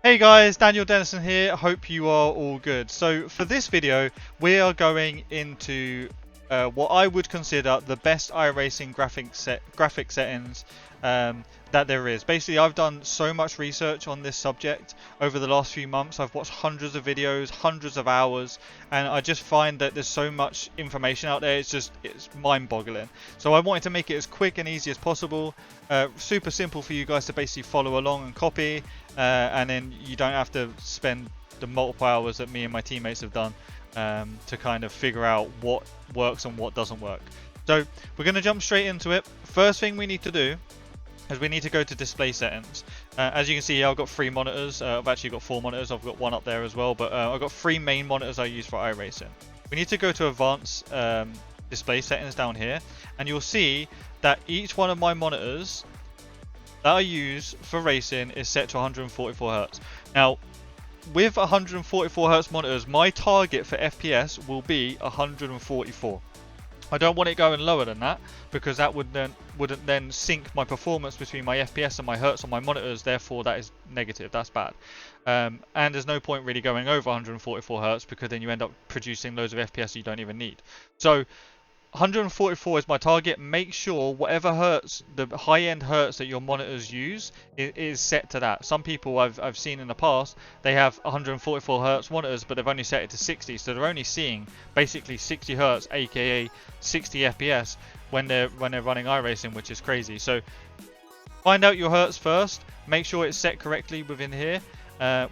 Hey guys, Dennisson here. Hope you are all good. So for this video, we are going into what I would consider the best iRacing graphic settings that there is. Basically, I've done so much research on this subject over the last few months. I've watched hundreds of videos, hundreds of hours, and I just find that there's so much information out there. It's mind-boggling. So I wanted to make it as quick and easy as possible. Super simple for you guys to basically follow along and copy. And then you don't have to spend the multiple hours that me and my teammates have done to kind of figure out what works and what doesn't work. So we're going to jump straight into it. First thing we need to do is we need to go to display settings. As you can see here, I've got 3 monitors. I've actually got 4 monitors. I've got one up there as well, but I've got 3 main monitors I use for iRacing. We need to go to advanced display settings down here, and you'll see that each one of my monitors that I use for racing is set to 144 Hz. Now, with 144 Hz monitors, my target for FPS will be 144. I don't want it going lower than that because that wouldn't then sync my performance between my FPS and my Hertz on my monitors. Therefore, that is negative. That's bad. And there's no point really going over 144 Hz because then you end up producing loads of FPS you don't even need. So 144 is my target. Make sure whatever hertz, the high-end hertz that your monitors use is set to that. Some people I've seen in the past, they have 144 hertz monitors, but they've only set it to 60, so they're only seeing basically 60 hertz, aka 60 FPS, when they're running iRacing, which is crazy. So find out your hertz first. Make sure it's set correctly within here,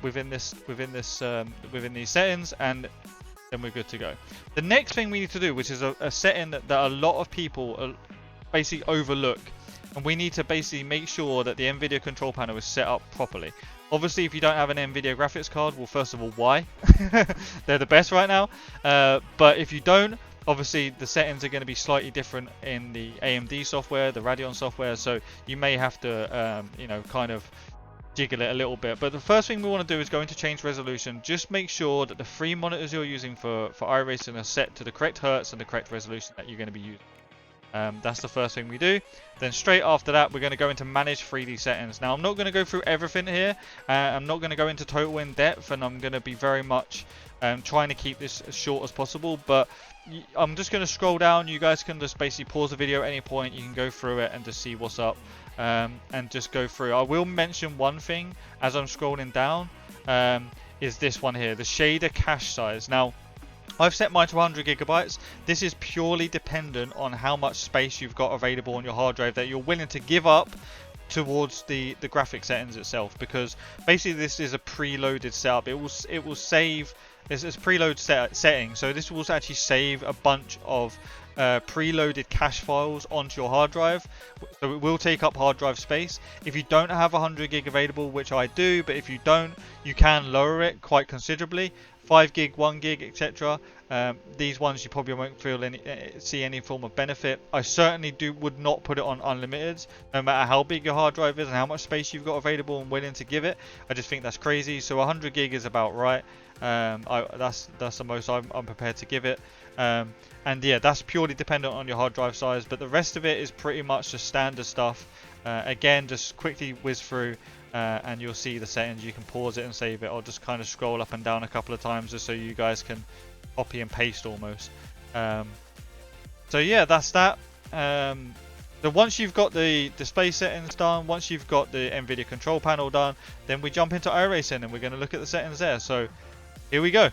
within these settings, and then we're good to go. The next thing we need to do, which is a setting that a lot of people basically overlook, and we need to basically make sure that the NVIDIA control panel is set up properly. Obviously, if you don't have an NVIDIA graphics card, well, first of all, why? They're the best right now. But if you don't, obviously the settings are going to be slightly different in the AMD software, the Radeon software, so you may have to, kind of jiggle it a little bit. But the first thing we want to do is go into change resolution. Just make sure that the 3 monitors you're using for iRacing are set to the correct hertz and the correct resolution that you're going to be using. That's the first thing we do. Then straight after that, we're going to go into manage 3D settings. Now, I'm not going to go through everything here. I'm not going to go into total in depth, and I'm going to be very much trying to keep this as short as possible. But I'm just going to scroll down. You guys can just basically pause the video at any point. You can go through it and just see what's up. And just go through. I will mention one thing as I'm scrolling down, is this one here, the shader cache size. Now, I've set mine to 100 gigabytes. This is purely dependent on how much space you've got available on your hard drive that you're willing to give up towards the graphic settings itself, because basically this is a preloaded setup. It will save. This is preload setting, so this will actually save a bunch of preloaded cache files onto your hard drive, so it will take up hard drive space. If you don't have 100 gig available, which I do, but if you don't, you can lower it quite considerably. 5 gig, 1 gig, etc. These ones you probably won't see any form of benefit. I certainly would not put it on unlimited, no matter how big your hard drive is and how much space you've got available and willing to give it. I just think that's crazy. So 100 gig is about right. That's the most I'm prepared to give it. And yeah, that's purely dependent on your hard drive size, but the rest of it is pretty much just standard stuff. Again, just quickly whiz through and you'll see the settings. You can pause it and save it. I'll just kind of scroll up and down a couple of times just so you guys can copy and paste almost. So yeah, that's that. So once you've got the display settings done, once you've got the NVIDIA control panel done, then we jump into iRacing and we're going to look at the settings there. So here we go.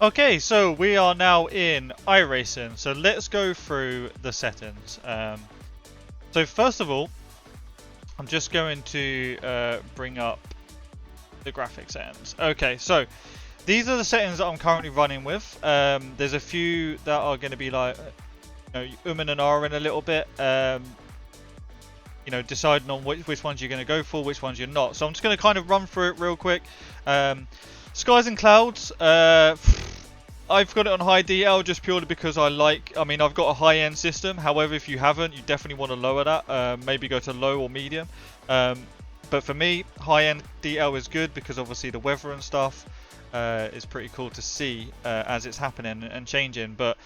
Okay, so we are now in iRacing. So let's go through the settings. So first of all, I'm just going to bring up the graphic settings. Okay, so these are the settings that I'm currently running with. There's a few that are going to be like, and ahhing a little bit. Deciding on which ones you're going to go for, which ones you're not. So I'm just going to kind of run through it real quick. Skies and clouds. I've got it on high DL just purely because I've got a high-end system. However, if you haven't, you definitely want to lower that. Maybe go to low or medium. But for me, high-end DL is good because obviously the weather and stuff is pretty cool to see as it's happening and changing. But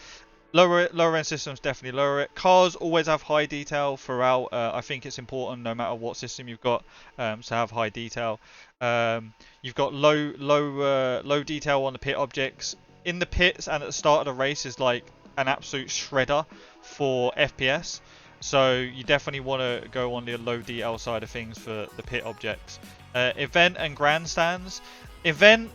Lower end systems definitely lower it. Cars always have high detail throughout. I think it's important no matter what system you've got to have high detail. You've got low detail on the pit objects. In the pits and at the start of the race is like an absolute shredder for FPS. So you definitely want to go on the low detail side of things for the pit objects. Event and grandstands. Event,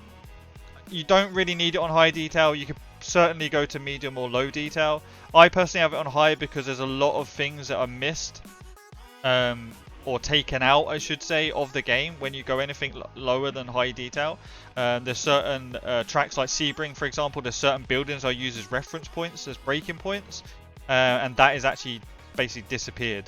you don't really need it on high detail. You could certainly go to medium or low detail. I personally have it on high because there's a lot of things that are missed or taken out, I should say, of the game when you go anything lower than high detail. There's certain tracks like Sebring, for example, there's certain buildings I use as reference points, as braking points, and that is actually basically disappeared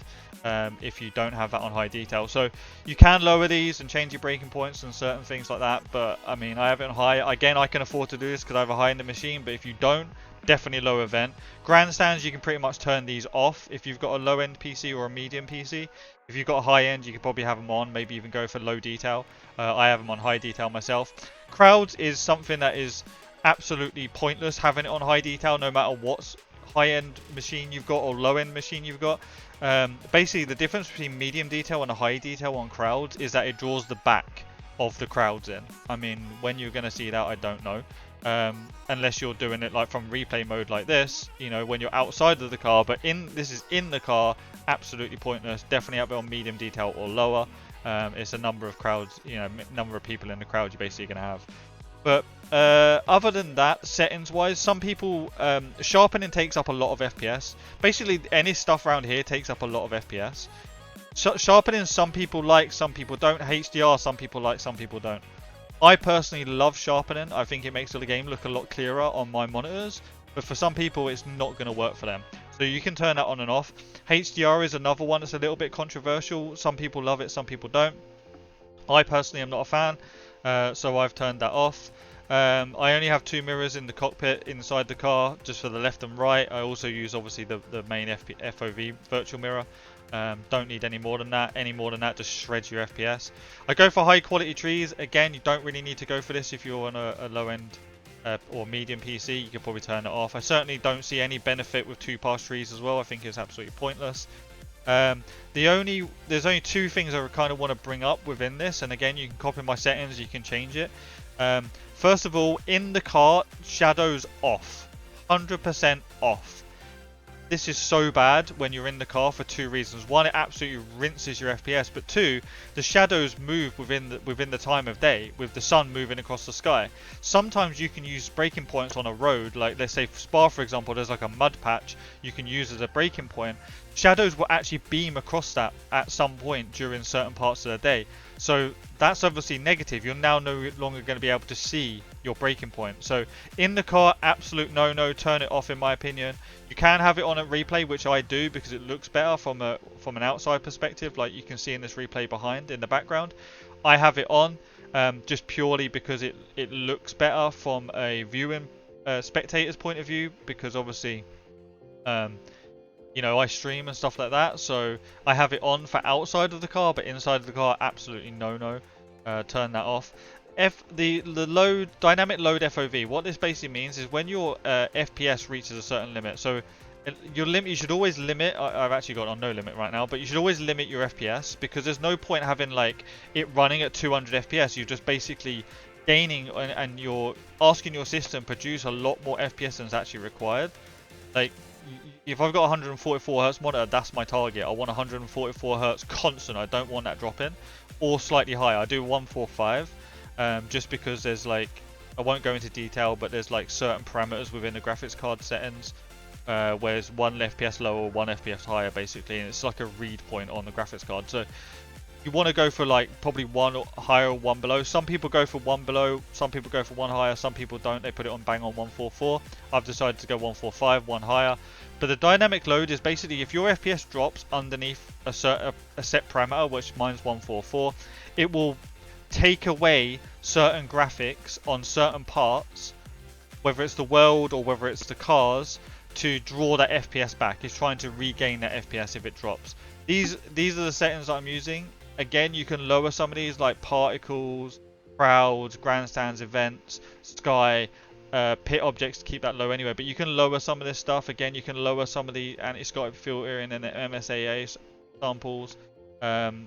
if you don't have that on high detail. So you can lower these and change your braking points and certain things like that, but I mean, I have it on high. Again, I can afford to do this because I have a high in the machine, but if you don't, definitely low event. Grandstands, you can pretty much turn these off if you've got a low end PC or a medium PC. If you've got a high end, you could probably have them on, maybe even go for low detail. I have them on high detail myself. Crowds is something that is absolutely pointless having it on high detail no matter what high end machine you've got or low end machine you've got. Basically the difference between medium detail and a high detail on crowds is that it draws the back of the crowds in. I mean, when you're going to see that, I don't know. Unless you're doing it like from replay mode like this, you know, when you're outside of the car, but this is in the car, absolutely pointless. Definitely have it on medium detail or lower. It's a number of crowds, you know, number of people in the crowd you're basically going to have. But other than that, settings wise, some people, sharpening takes up a lot of FPS. Basically any stuff around here takes up a lot of FPS. Sharpening some people like, some people don't. HDR some people like, some people don't. I personally love sharpening. I think it makes the game look a lot clearer on my monitors, but for some people it's not going to work for them. So you can turn that on and off. HDR is another one that's a little bit controversial. Some people love it, some people don't. I personally am not a fan, so I've turned that off. I only have 2 mirrors in the cockpit inside the car, just for the left and right. I also use obviously the main FOV virtual mirror. Don't need any more than that. Any more than that just shreds your FPS. I go for high quality trees. Again, you don't really need to go for this if you're on a low end or medium PC. You can probably turn it off. I certainly don't see any benefit with 2-pass trees as well. I think it's absolutely pointless. There's only 2 things I kind of want to bring up within this, and again, you can copy my settings, you can change it. First of all, in the car, shadows off, 100% off. This is so bad when you're in the car for 2 reasons. One, it absolutely rinses your FPS, but 2, the shadows move within the time of day, with the sun moving across the sky. Sometimes you can use braking points on a road, like let's say for Spa, for example, there's like a mud patch you can use as a braking point. Shadows will actually beam across that at some point during certain parts of the day. So that's obviously negative. You're now no longer going to be able to see your braking point. So in the car, absolute no-no, turn it off in my opinion. You can have it on a replay, which I do because it looks better from an outside perspective, like you can see in this replay behind in the background. I have it on just purely because it looks better from a viewing spectator's point of view, because obviously you know, I stream and stuff like that, so I have it on for outside of the car, but inside of the car, absolutely no. Turn that off. The dynamic load FOV, what this basically means is when your FPS reaches a certain limit, so you should always limit, I've actually got on no limit right now, but you should always limit your FPS, because there's no point having like it running at 200 FPS. You're just basically gaining and you're asking your system produce a lot more FPS than is actually required. Like, if I've got 144 Hz monitor, that's my target. I want 144 Hz constant. I don't want that drop in, or slightly higher. I do 145, just because there's like, I won't go into detail, but there's like certain parameters within the graphics card settings, where it's 1 FPS lower or 1 FPS higher basically, and it's like a read point on the graphics card. So you want to go for like probably 1 higher or 1 below. Some people go for 1 below, some people go for 1 higher, some people don't. They put it on bang on 144. I've decided to go 145, 1 higher. But the dynamic load is basically if your FPS drops underneath a set parameter, which mine's 144, it will take away certain graphics on certain parts, whether it's the world or whether it's the cars, to draw that FPS back. It's trying to regain that FPS if it drops. These are the settings that I'm using. Again, you can lower some of these like particles, crowds, grandstands, events, sky. pit objects to keep that low anyway. But you can lower some of this stuff. Again, you can lower some of the anti-scope filtering and the MSAA samples,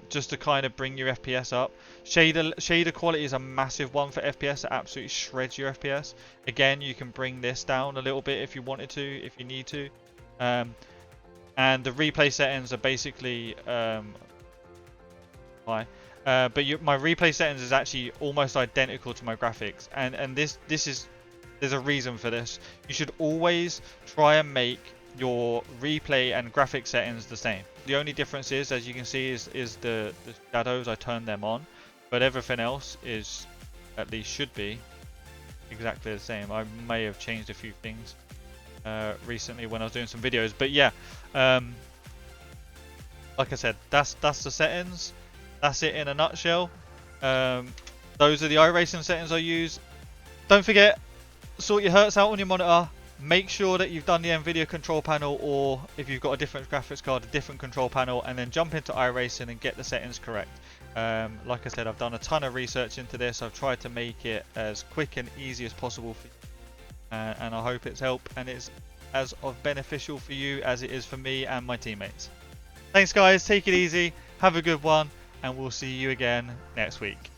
just to kind of bring your FPS up. Shader quality is a massive one for FPS. It absolutely shreds your FPS. Again, you can bring this down a little bit if you wanted to, if you need to. And the replay settings are basically my replay settings is actually almost identical to my graphics, and there's a reason for this. You should always try and make your replay and graphic settings the same. The only difference is, as you can see, is the shadows. I turned them on, but everything else is, at least should be, exactly the same. I may have changed a few things recently when I was doing some videos, but yeah, like I said, that's the settings. That's it in a nutshell. Those are the iRacing settings I use. Don't forget, sort your hertz out on your monitor. Make sure that you've done the NVIDIA control panel, or if you've got a different graphics card, a different control panel, and then jump into iRacing and get the settings correct. Like I said, I've done a ton of research into this. I've tried to make it as quick and easy as possible for you, and I hope it's helped and it's as beneficial for you as it is for me and my teammates. Thanks guys, take it easy, have a good one, and we'll see you again next week.